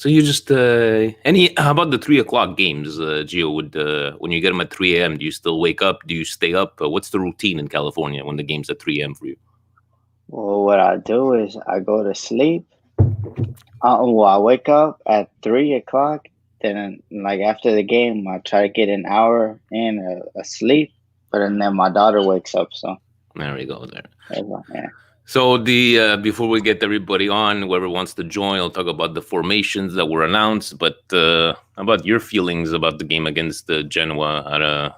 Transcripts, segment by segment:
So you just how about the 3 o'clock games, Gio? Would when you get them at 3 a.m., do you still wake up? Do you stay up? What's the routine in California when the game's at 3 a.m. for you? Well, what I do is I go to sleep. Well, I wake up at 3 o'clock. Then, like after the game, I try to get an hour in sleep. But and then my daughter wakes up. So There we go. There. yeah. So the before we get everybody on, whoever wants to join, I'll talk about the formations that were announced. But about your feelings about the game against Genoa.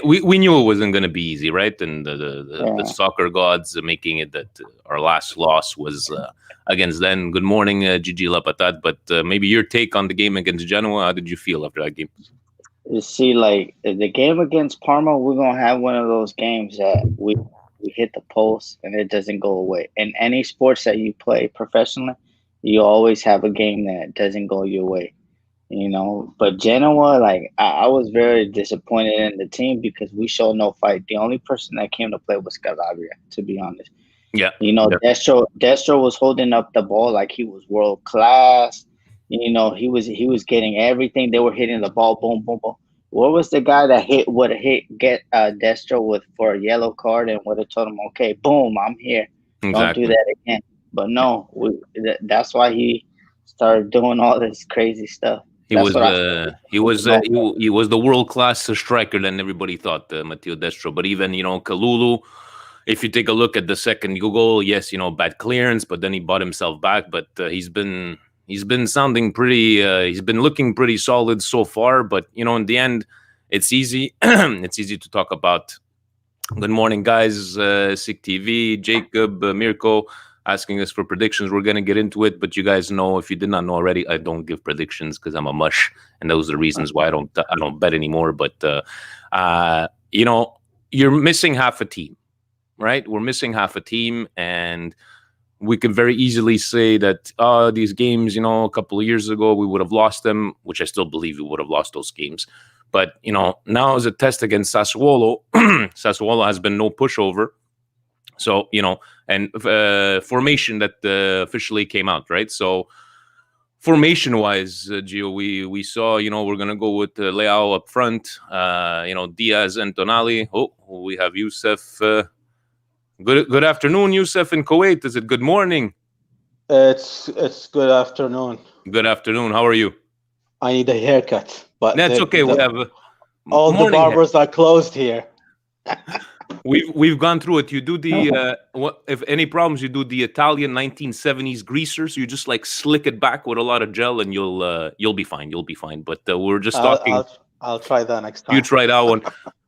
We knew it wasn't going to be easy, right? And the Yeah. soccer gods making it that our last loss was against them. Good morning, Gigi Lapatat. But maybe your take on the game against Genoa. How did you feel after that game? You see, like the game against Parma, we're gonna have one of those games that we hit the post and it doesn't go away. In any sports that you play professionally, you always have a game that doesn't go your way. But Genoa, like I was very disappointed in the team because we showed no fight. The only person that came to play was Calabria, to be honest. Yeah. Destro was holding up the ball like he was world class. He was getting everything. They were hitting the ball, boom, boom, boom. What was the guy that get Destro with for a yellow card and would have told him, okay, boom, I'm here. Don't do Exactly. that again. But no, that's why he started doing all this crazy stuff. He That's was what I he was the world class striker than everybody thought, Matteo Destro. But even Kalulu, if you take a look at the second goal, yes, bad clearance, but then he bought himself back. But he's been sounding pretty. He's been looking pretty solid so far. But in the end, it's easy. It's easy to talk about. Good morning, guys. Sick TV, Jacob, Mirko, asking us for predictions. We're going to get into it, but you guys know, if you did not know already, I don't give predictions because I'm a mush, and those are the reasons why I don't bet anymore. But you're missing half a team, right? We're missing half a team, and we could very easily say that these games, a couple of years ago, we would have lost them, which I still believe we would have lost those games. But now is a test against Sassuolo. Sassuolo has been no pushover. So, and formation that officially came out, right? So formation-wise, Gio, we saw, we're going to go with Leao up front, Diaz and Tonali. Oh, we have Youssef. Good afternoon, Youssef in Kuwait. Is it good morning? It's good afternoon. Good afternoon. How are you? I need a haircut, but That's okay. We have all the barbers are closed here. We've gone through it. You do the if any problems, you do the Italian 1970s greaser. So you just like slick it back with a lot of gel, and you'll be fine. You'll be fine. But we're just talking. I'll try that next time. You try that one.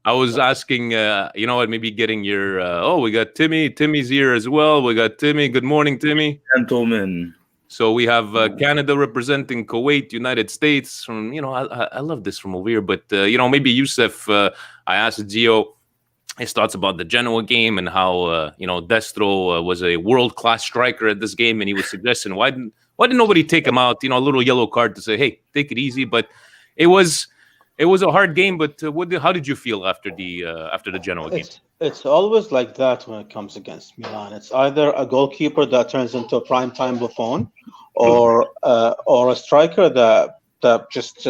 I was asking, maybe getting your. We got Timmy. Timmy's here as well. We got Timmy. Good morning, Timmy. Gentlemen. So we have Canada representing Kuwait, United States. From I love this from over here. But maybe Youssef. I asked Gio his thoughts about the Genoa game and how Destro was a world class striker at this game, and he was suggesting why didn't nobody take him out? A little yellow card to say, hey, take it easy. But it was a hard game. But how did you feel after the Genoa game? It's always like that when it comes against Milan. It's either a goalkeeper that turns into a primetime Buffon, or a striker that just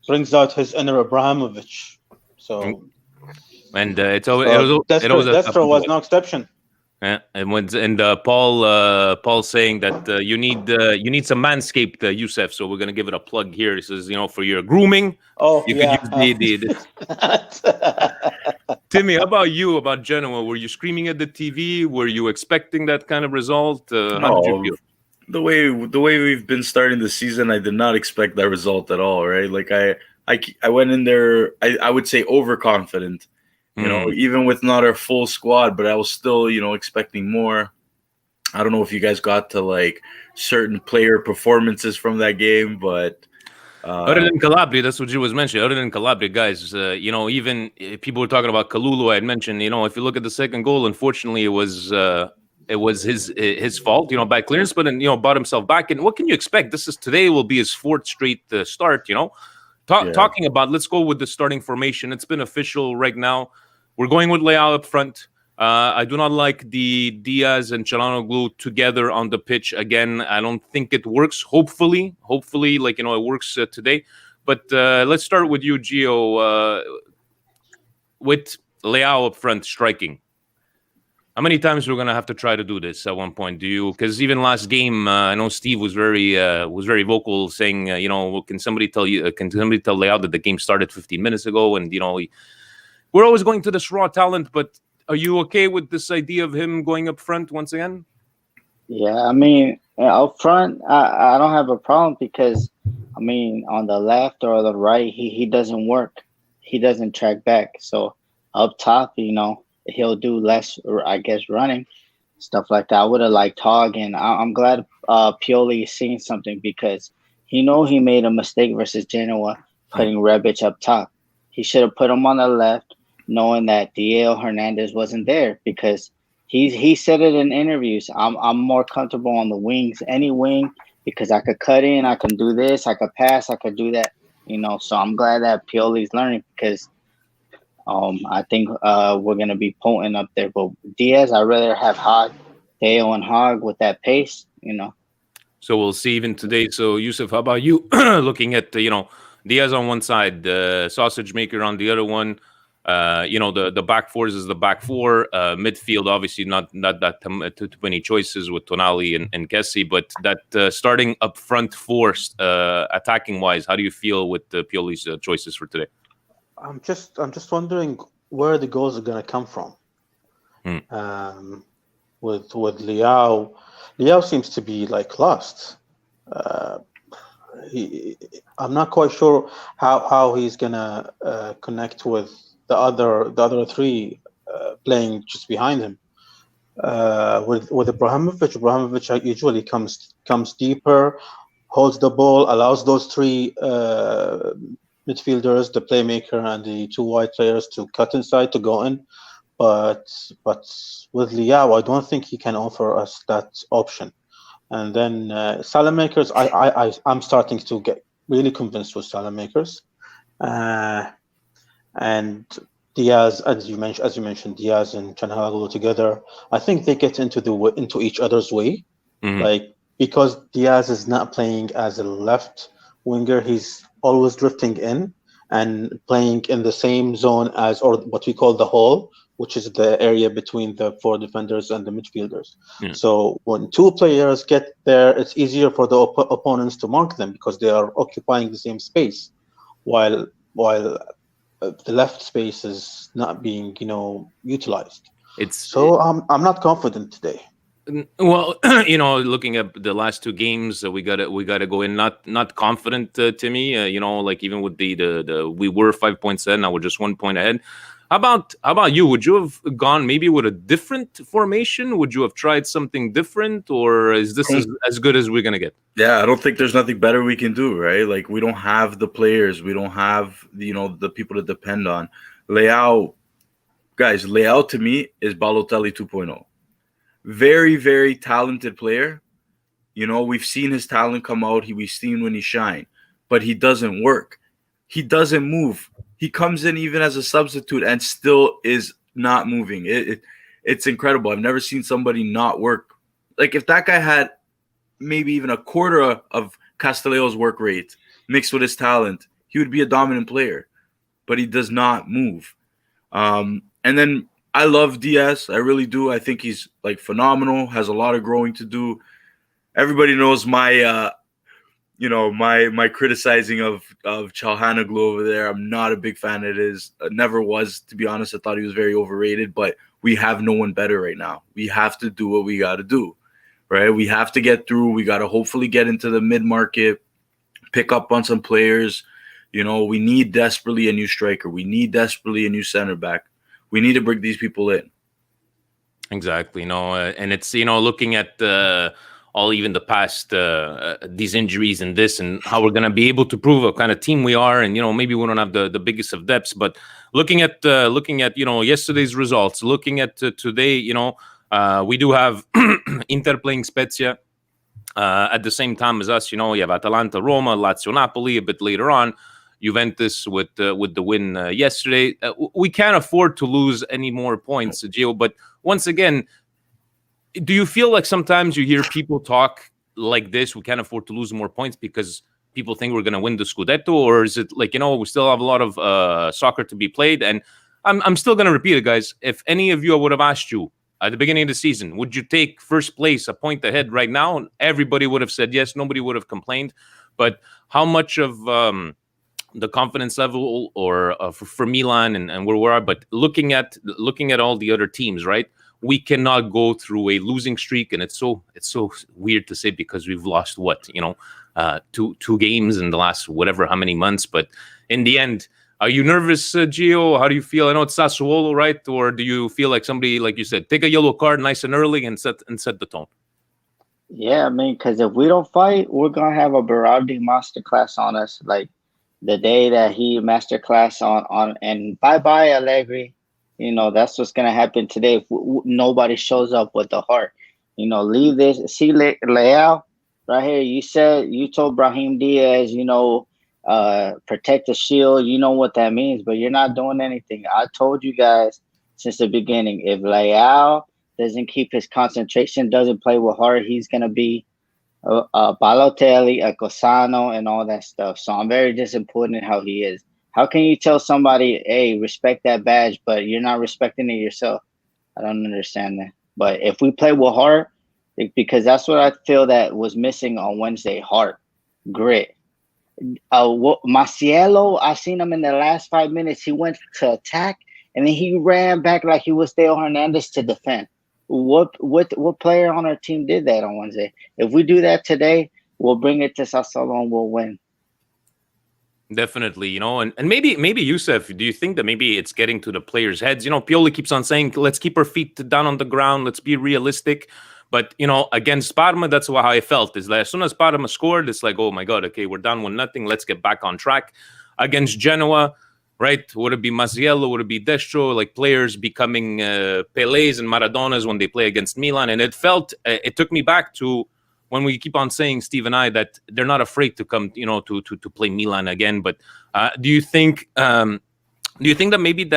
brings out his inner Abramovich. So, and Destro was no exception. Yeah, and Paul saying that you need some Manscaped, Youssef. So we're gonna give it a plug here. He says, for your grooming. Oh, you yeah. could use Timmy, how about you? About Genoa? Were you screaming at the TV? Were you expecting that kind of result? How did you feel? The way we've been starting the season, I did not expect that result at all. Right? Like I went in there, I would say overconfident. Even with not our full squad, but I was still, expecting more. I don't know if you guys got to like certain player performances from that game, but other than Calabria, that's what you was mentioning. Other than Calabria, guys, even people were talking about Kalulu. I had mentioned, if you look at the second goal, unfortunately, it was his fault, bad clearance, but then bought himself back. And what can you expect? Today will be his fourth straight start. Talking about, let's go with the starting formation. It's been official right now. We're going with Leao up front. I do not like the Diaz and Çalhanoğlu together on the pitch again. I don't think it works. Hopefully, like it works today. But let's start with you, Gio. With Leao up front striking. How many times we're gonna have to try to do this at one point? Do you? Because even last game, I know Steve was very vocal, saying, can somebody tell Leao that the game started 15 minutes ago? And we're always going to this raw talent, but are you okay with this idea of him going up front once again? Yeah, I mean, up front, I don't have a problem because, I mean, on the left or the right, he doesn't work. He doesn't track back. So up top, he'll do less, I guess, running, stuff like that. I would have liked Hog, and I'm glad Pioli is seeing something because he made a mistake versus Genoa putting Rebic up top. He should have put him on the left, knowing that Diego Hernandez wasn't there because he said it in interviews. I'm more comfortable on the wings, any wing, because I could cut in, I can do this, I could pass, I could do that. So I'm glad that Pioli's learning because I think we're gonna be potent up there. But Diaz, I'd rather have Deo and Hog with that pace. So we'll see even today. So Yusuf, how about you? Looking at Diaz on one side, the sausage maker on the other one. The back fours is the back four. Midfield, obviously, not that too many choices with Tonali and Kessie, but that starting up front force, attacking wise, how do you feel with Pioli's choices for today? I'm just wondering where the goals are going to come from. With Leao, seems to be like lost. I'm not quite sure how he's gonna connect with the other three playing just behind him. With Ibrahimovic usually comes deeper, holds the ball, allows those three midfielders, the playmaker and the two wide players, to cut inside to go in. But with Leao, I don't think he can offer us that option. And then Salamakers, I'm starting to get really convinced with Salamakers, and Diaz, as you mentioned, Diaz and Çalhanoğlu together. I think they get into each other's way, like because Diaz is not playing as a left winger, he's always drifting in and playing in the same zone or what we call the hole, which is the area between the four defenders and the midfielders. Yeah. So when two players get there, it's easier for the opponents to mark them because they are occupying the same space, while the left space is not being, utilized. I'm not confident today. Well, looking at the last two games, we got to go in not confident to me. Like even with the we were 5 points ahead, now we're just 1 point ahead. How about you? Would you have gone maybe with a different formation? Would you have tried something different, or is this as good as we're gonna get? Yeah, I don't think there's nothing better we can do, right? Like we don't have the players, we don't have the people to depend on. Leao to me is Balotelli 2.0. Very, very talented player. We've seen his talent come out. We've seen when he shine, but he doesn't work. He doesn't move. He comes in even as a substitute and still is not moving. It's incredible. I've never seen somebody not work. Like if that guy had maybe even a quarter of Castelleo's work rate mixed with his talent, he would be a dominant player, but he does not move. And then I love Diaz. I really do. I think he's like phenomenal, has a lot of growing to do. Everybody knows my my criticizing of Çalhanoğlu over there. I'm not a big fan of his. Never was, to be honest. I thought he was very overrated, but we have no one better right now. We have to do what we got to do, right? We have to get through. We got to hopefully get into the mid-market, pick up on some players. We need desperately a new striker. We need desperately a new center back. We need to bring these people in. Exactly. And it's, looking at all even the past, these injuries and this and how we're going to be able to prove what kind of team we are. And, maybe we don't have the biggest of depths, but looking at yesterday's results, looking at today, we do have Inter playing Spezia at the same time as us. You have Atalanta, Roma, Lazio, Napoli a bit later on. Juventus with the win yesterday. We can't afford to lose any more points, Gio. But once again, do you feel like sometimes you hear people talk like this? We can't afford to lose more points because people think we're going to win the Scudetto, or is it like, we still have a lot of soccer to be played? And I'm still going to repeat it, guys. If any of you, I would have asked you at the beginning of the season, would you take first place a point ahead right now? Everybody would have said yes. Nobody would have complained. But how much of the confidence level or for Milan and where we are, but looking at all the other teams, right? We cannot go through a losing streak, and it's so weird to say because we've lost two games in the last whatever how many months. But in the end, are you nervous, Gio? How do you feel? I know it's Sassuolo, right? Or do you feel like somebody, like you said, take a yellow card nice and early and set the tone? Yeah, I mean, because if we don't fight, we're gonna have a Berardi masterclass on us, like the day that he masterclass on. And bye bye Allegri. That's what's gonna happen today if nobody shows up with the heart. Leave this. See Leao right here. You told Brahim Diaz, protect the shield. You know what that means, but you're not doing anything. I told you guys since the beginning, if Leao doesn't keep his concentration, doesn't play with heart, he's gonna be Balotelli, a Cosano, and all that stuff. So I'm very disappointed how he is. How can you tell somebody, hey, respect that badge, but you're not respecting it yourself? I don't understand that. But if we play with heart, because that's what I feel that was missing on Wednesday, heart, grit. Marcielo, I seen him in the last 5 minutes. He went to attack, and then he ran back like he was Theo Hernandez to defend. What player on our team did that on Wednesday? If we do that today, we'll bring it to Sassuolo and we'll win. Definitely, and maybe Youssef, do you think that maybe it's getting to the players' heads? Pioli keeps on saying, let's keep our feet down on the ground, let's be realistic. But, against Parma, that's how I felt. Is that as soon as Parma scored, it's like, oh my God, okay, we're down 1-0, let's get back on track. Against Genoa, right? Would it be Mazziello? Would it be Destro? Like players becoming Pelés and Maradonas when they play against Milan. And it took me back to when we keep on saying, Steve and I, that they're not afraid to come, to play Milan again. But do you think that maybe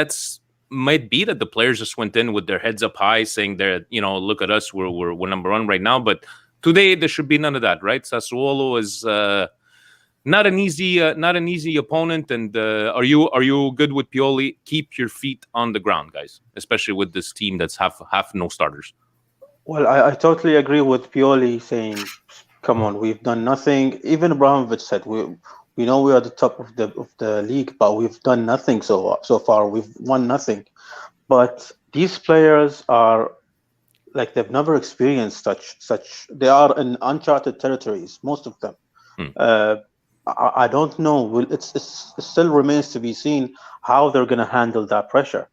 might be that the players just went in with their heads up high, saying they're, look at us, we're number one right now. But today there should be none of that, right? Sassuolo is not an easy opponent. And are you good with Pioli? Keep your feet on the ground, guys, especially with this team that's half no starters. Well, I totally agree with Pioli saying, come on, we've done nothing. Even Abramovich said, we know we are the top of the league, but we've done nothing so far. We've won nothing. But these players are like, they've never experienced such. They are in uncharted territories, most of them. I don't know. It still remains to be seen how they're going to handle that pressure.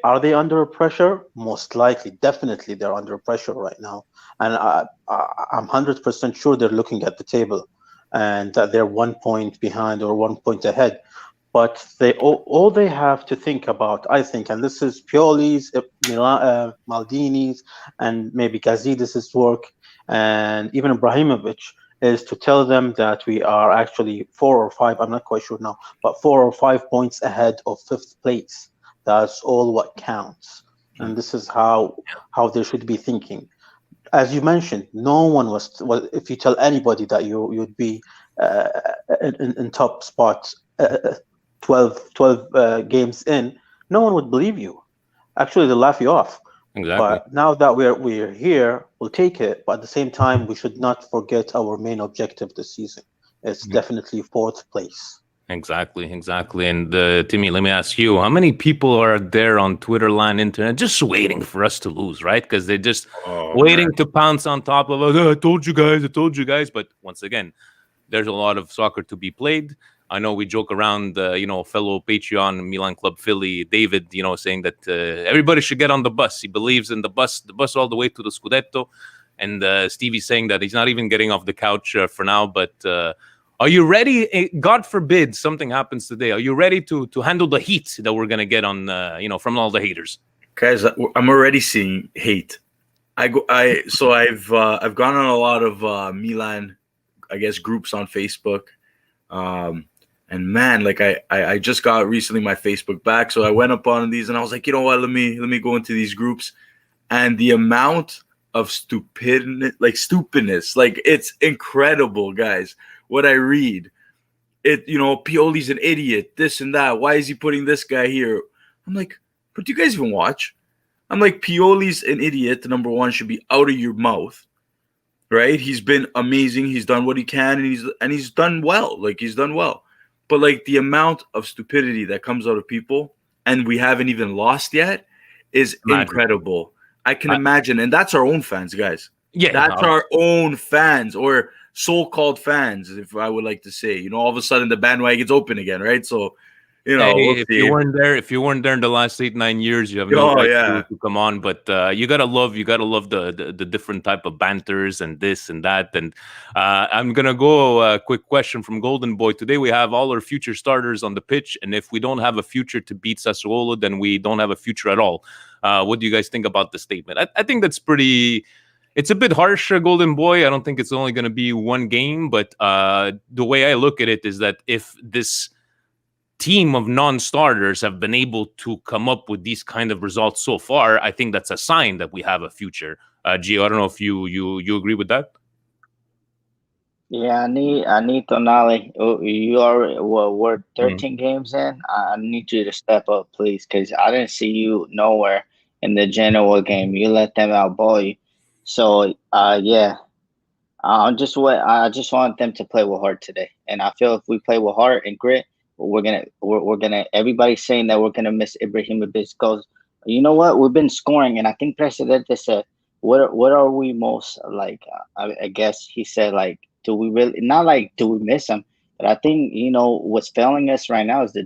Are they under pressure? Most likely, definitely, they're under pressure right now. And I'm 100% sure they're looking at the table and that they're 1 point behind or 1 point ahead. But all they have to think about, I think, and this is Pioli's, Maldini's, and maybe Gazidis' work, and even Ibrahimovic, is to tell them that we are actually 4 or 5, I'm not quite sure now, but 4 or 5 points ahead of 5th place. That's all what counts. And this is how they should be thinking. As you mentioned, no one was if you tell anybody that you'd be in top spots 12 games in, no one would believe you. Actually, they'll laugh you off. Exactly. But now that we're here, we'll take it. But at the same time, we should not forget our main objective this season. It's definitely 4th place. Exactly. And Timmy, let me ask you, how many people are there on Twitter land, internet, just waiting for us to lose, right? Because they're just waiting to pounce on top of us. Oh, I told you guys. But once again, there's a lot of soccer to be played. I know we joke around, fellow Patreon Milan Club Philly, David, saying that everybody should get on the bus. He believes in the bus all the way to the Scudetto. And Stevie's saying that he's not even getting off the couch for now, but... are you ready? God forbid something happens today. Are you ready to handle the heat that we're gonna get on, from all the haters? Guys, I'm already seeing hate. I've gone on a lot of Milan, I guess, groups on Facebook. And man, like I just got recently my Facebook back, so I went up on these and I was like, you know what? Let me go into these groups, and the amount of stupidness, like it's incredible, guys. What I read, Pioli's an idiot, this and that. Why is he putting this guy here? I'm like, but do you guys even watch? I'm like, Pioli's an idiot. The number one should be out of your mouth, right? He's been amazing. He's done what he can, and he's done well. Like he's done well, but like the amount of stupidity that comes out of people, and we haven't even lost yet, is incredible. I can imagine, and that's our own fans, guys. Yeah, that's our own fans, or so-called fans, if I would like to say. All of a sudden the bandwagon's open again, right? So, we'll if you weren't there in the last 8-9 years, you have no right to come on. But you gotta love the different type of banters and this and that. And I'm gonna go a quick question from Golden Boy. Today we have all our future starters on the pitch, and if we don't have a future to beat Sassuolo, then we don't have a future at all. What do you guys think about the statement? I think that's pretty. It's a bit harsh, Golden Boy. I don't think it's only going to be one game, but the way I look at it is that if this team of non-starters have been able to come up with these kind of results so far, I think that's a sign that we have a future. Gio, I don't know if you agree with that. Yeah, I need Tonali. You are we're 13 games in. I need you to step up, please, because I didn't see you nowhere in the Genoa game. You let them outball you. So yeah, I just want them to play with heart today, and I feel if we play with heart and grit, we're gonna. Everybody's saying that we're gonna miss Ibrahimovic goals. You know what? We've been scoring, and I think Presidente said, "What are we most like?" I guess he said like, "Do we really not like? Do we miss him?" But I think what's failing us right now is the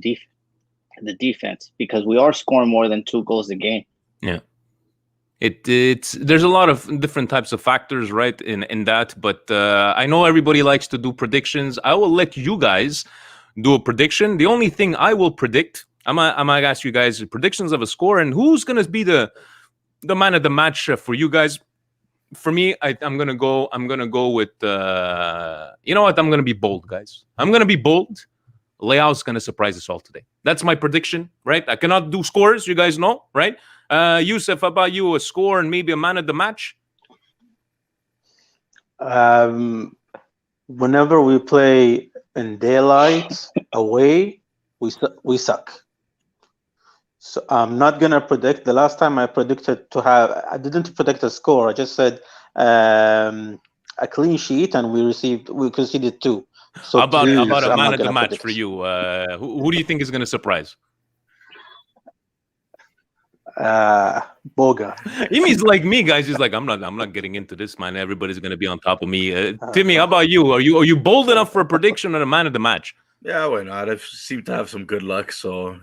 defense, because we are scoring more than 2 goals a game. Yeah. There's a lot of different types of factors, right, in that, but I know everybody likes to do predictions. I will let you guys do a prediction. The only thing I will predict, I might ask you guys predictions of a score and who's gonna be the man of the match for you guys. For me, I'm gonna go with you know what? I'm gonna be bold, guys. I'm gonna be bold. Leao's gonna surprise us all today. That's my prediction, right? I cannot do scores, you guys know, right? Youssef, how about you? A score and maybe a man of the match? Whenever we play in daylight away, we suck. So I'm not gonna predict. The last time I didn't predict a score. I just said a clean sheet, and we conceded 2. So how about a man of the match for you? Who do you think is gonna surprise? Boga. He's like me, guys. He's like, I'm not getting into this, man. Everybody's gonna be on top of me. Timmy, how about you? Are you bold enough for a prediction on a man of the match? Yeah, why not? I seem to have some good luck, so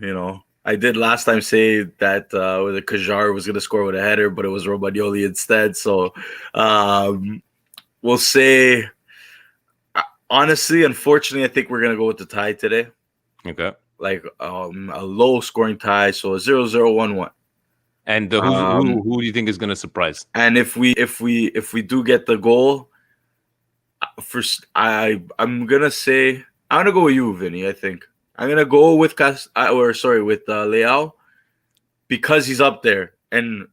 I did last time say that the Kajar was gonna score with a header, but it was Romagnoli instead. So we'll say, honestly, unfortunately, I think we're gonna go with the tie today. Okay, like a low scoring tie, so 0-0-1-1. And who do you think is going to surprise? And if we do get the goal, first I'm gonna go with you, Vinny. I think I'm gonna go with Leao, because he's up there, and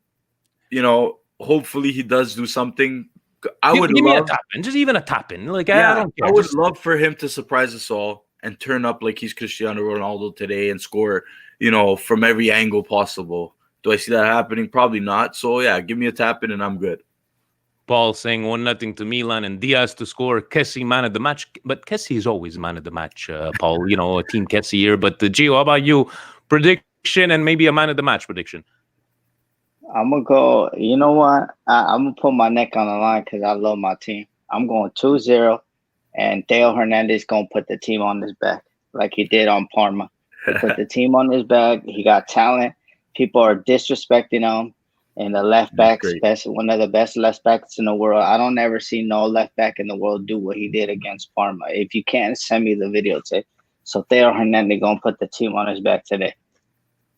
hopefully he does do something. Give me a tap in, just even a tap in. Like I don't care. I would love for him to surprise us all and turn up like he's Cristiano Ronaldo today and score, from every angle possible. Do I see that happening? Probably not. So, yeah, give me a tap-in and I'm good. Paul saying 1-0 to Milan and Diaz to score. Kessie, man of the match. But Kessie is always man of the match, Paul. Team Kessie here. But Gio, how about you? Prediction and maybe a man of the match prediction. I'm going to go, you know what? I'm going to put my neck on the line because I love my team. I'm going 2-0, and Theo Hernandez going to put the team on his back like he did on Parma. He put the team on his back. He got talent. People are disrespecting him, and the left back's one of the best left backs in the world. I don't ever see no left back in the world do what he did against Parma. If you can't, send me the videotape. So Theo Hernandez gonna put the team on his back today.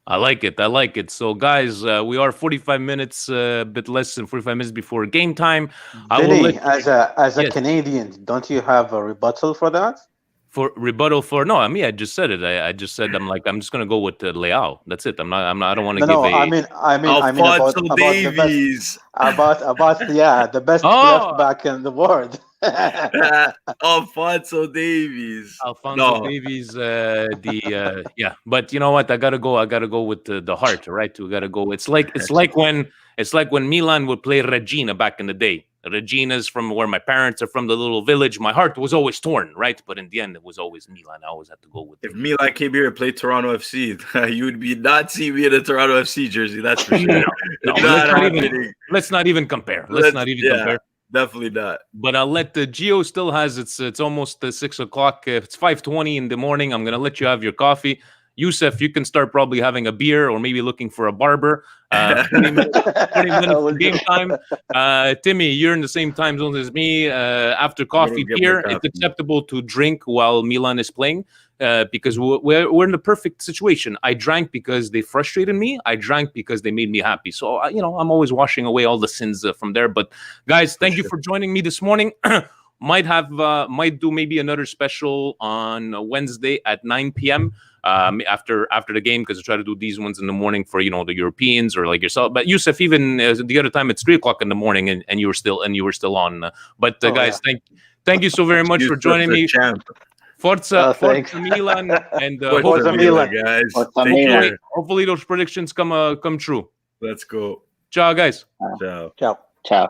I like it. So, guys, we are 45 minutes, a bit less than 45 minutes before game time. Vinny, as a Canadian, don't you have a rebuttal for that? For rebuttal for no, I mean I just said it. I just said I'm just gonna go with Leao. That's it. I don't want to No, give no. a. I mean Alfonso about the best, Davies. the best Oh, left back in the world. Alfonso Davies. Alfonso No, Davies, yeah, but you know what? I gotta go. I gotta go with the heart, right? We gotta go. It's like when Milan would play Regina back in the day. Regina's from where my parents are from, the little village. My heart was always torn, right? But in the end, it was always Milan. I always had to go with. if Milan came here and played Toronto FC, you would be not see me in a Toronto FC jersey. That's for sure. No, Not happening. let's not even compare. Let's not even compare. Definitely not. But I'll let the Geo still has it's almost 6 o'clock. It's 5:20 in the morning. I'm gonna let you have your coffee. Youssef, you can start probably having a beer or maybe looking for a barber. 20 minutes, 20 minutes of game time. Timmy, you're in the same time zone as me. After coffee, beer, it's acceptable to drink while Milan is playing because we're in the perfect situation. I drank because they frustrated me. I drank because they made me happy. So, I'm always washing away all the sins from there. But guys, thank you for joining me this morning. Might do maybe another special on Wednesday at 9 p.m. After the game, because I try to do these ones in the morning for the Europeans or like yourself. But Youssef, even the other time it's 3 o'clock in the morning, and you were still on. But guys, thank you so very much for joining me. Forza Milan and Forza Milan, guys. Hopefully those predictions come true. Let's go. Ciao, guys. Ciao. Ciao. Ciao.